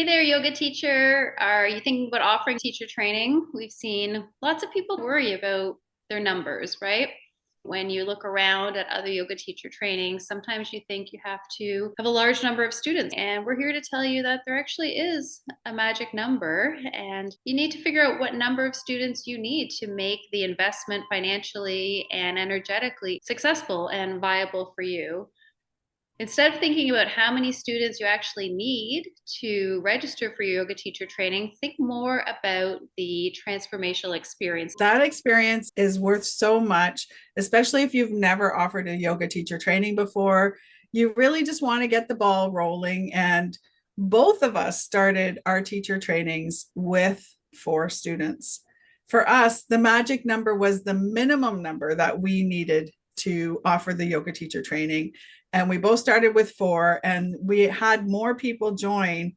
Hey there, yoga teacher. Are you thinking about offering teacher training? We've seen lots of people worry about their numbers, right? When you look around at other yoga teacher trainings, sometimes you think you have to have a large number of students. And we're here to tell you that there actually is a magic number, and you need to figure out what number of students you need to make the investment financially and energetically successful and viable for you. Instead of thinking about how many students you actually need to register for your yoga teacher training, think more about the transformational experience. That experience is worth so much, especially if you've never offered a yoga teacher training before. You really just want to get the ball rolling. And both of us started our teacher trainings with 4 students. For us, the magic number was the minimum number that we needed to offer the yoga teacher training. And we both started with 4, and we had more people join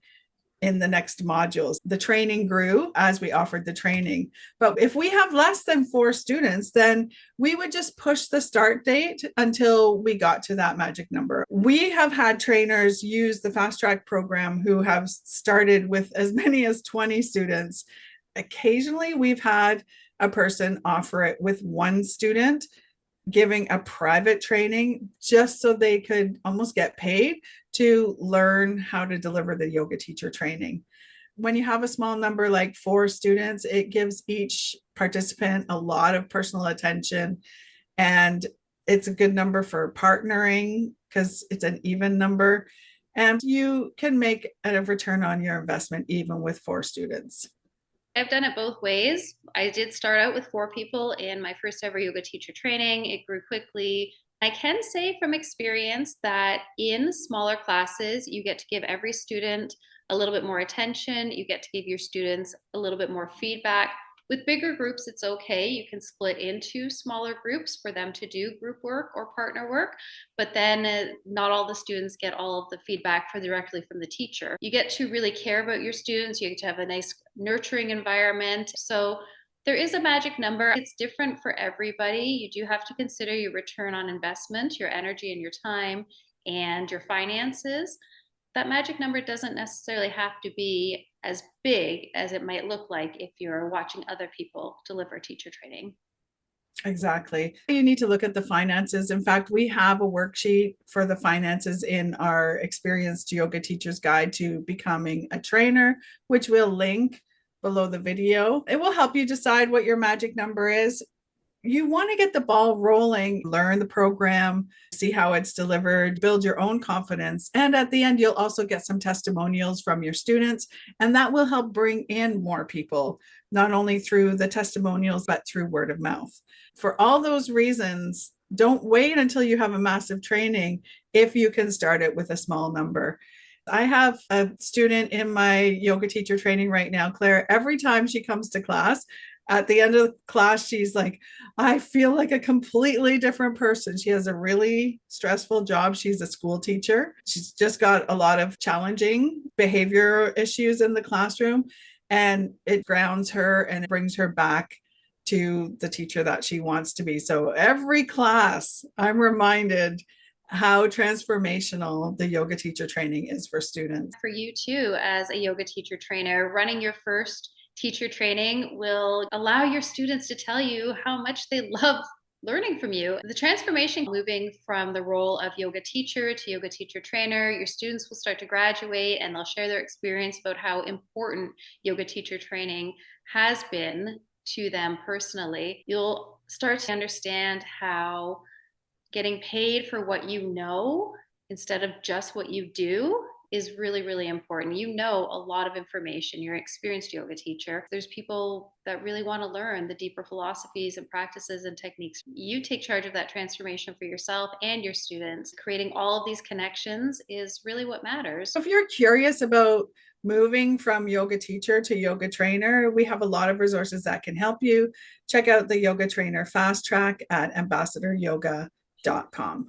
in the next modules. The training grew as we offered the training. But if we have less than 4 students, then we would just push the start date until we got to that magic number. We have had trainers use the fast track program who have started with as many as 20 students. Occasionally, we've had a person offer it with 1 student, giving a private training just so they could almost get paid to learn how to deliver the yoga teacher training. When you have a small number like 4 students, it gives each participant a lot of personal attention, and it's a good number for partnering because it's an even number, and you can make a return on your investment even with 4 students. I've done it both ways. I did start out with 4 people in my first ever yoga teacher training. It grew quickly. I can say from experience that in smaller classes, you get to give every student a little bit more attention. You get to give your students a little bit more feedback. With bigger groups, it's okay. You can split into smaller groups for them to do group work or partner work, but then not all the students get all of the feedback directly from the teacher. You get to really care about your students. You get to have a nice nurturing environment. So there is a magic number. It's different for everybody. You do have to consider your return on investment, your energy and your time, and your finances. That magic number doesn't necessarily have to be as big as it might look like if you're watching other people deliver teacher training. Exactly. You need to look at the finances. In fact, we have a worksheet for the finances in our Experienced Yoga Teacher's Guide to Becoming a Trainer, which we'll link below the video. It will help you decide what your magic number is. You want to get the ball rolling, learn the program, see how it's delivered, build your own confidence. And at the end, you'll also get some testimonials from your students, and that will help bring in more people, not only through the testimonials, but through word of mouth. For all those reasons, don't wait until you have a massive training if you can start it with a small number. I have a student in my yoga teacher training right now, Claire. Every time she comes to class, at the end of class, she's like, I feel like a completely different person. She has a really stressful job. She's a school teacher. She's just got a lot of challenging behavior issues in the classroom, and it grounds her and it brings her back to the teacher that she wants to be. So every class, I'm reminded how transformational the yoga teacher training is for students. For you too, as a yoga teacher trainer, running your first teacher training will allow your students to tell you how much they love learning from you. The transformation, moving from the role of yoga teacher to yoga teacher trainer, your students will start to graduate and they'll share their experience about how important yoga teacher training has been to them personally. You'll start to understand how getting paid for what you know instead of just what you do is really, really important. You know a lot of information. You're an experienced yoga teacher. There's people that really want to learn the deeper philosophies and practices and techniques. You take charge of that transformation for yourself and your students. Creating all of these connections is really what matters. If you're curious about moving from yoga teacher to yoga trainer, we have a lot of resources that can help you. Check out the Yoga Trainer Fast Track at ambassadoryoga.com.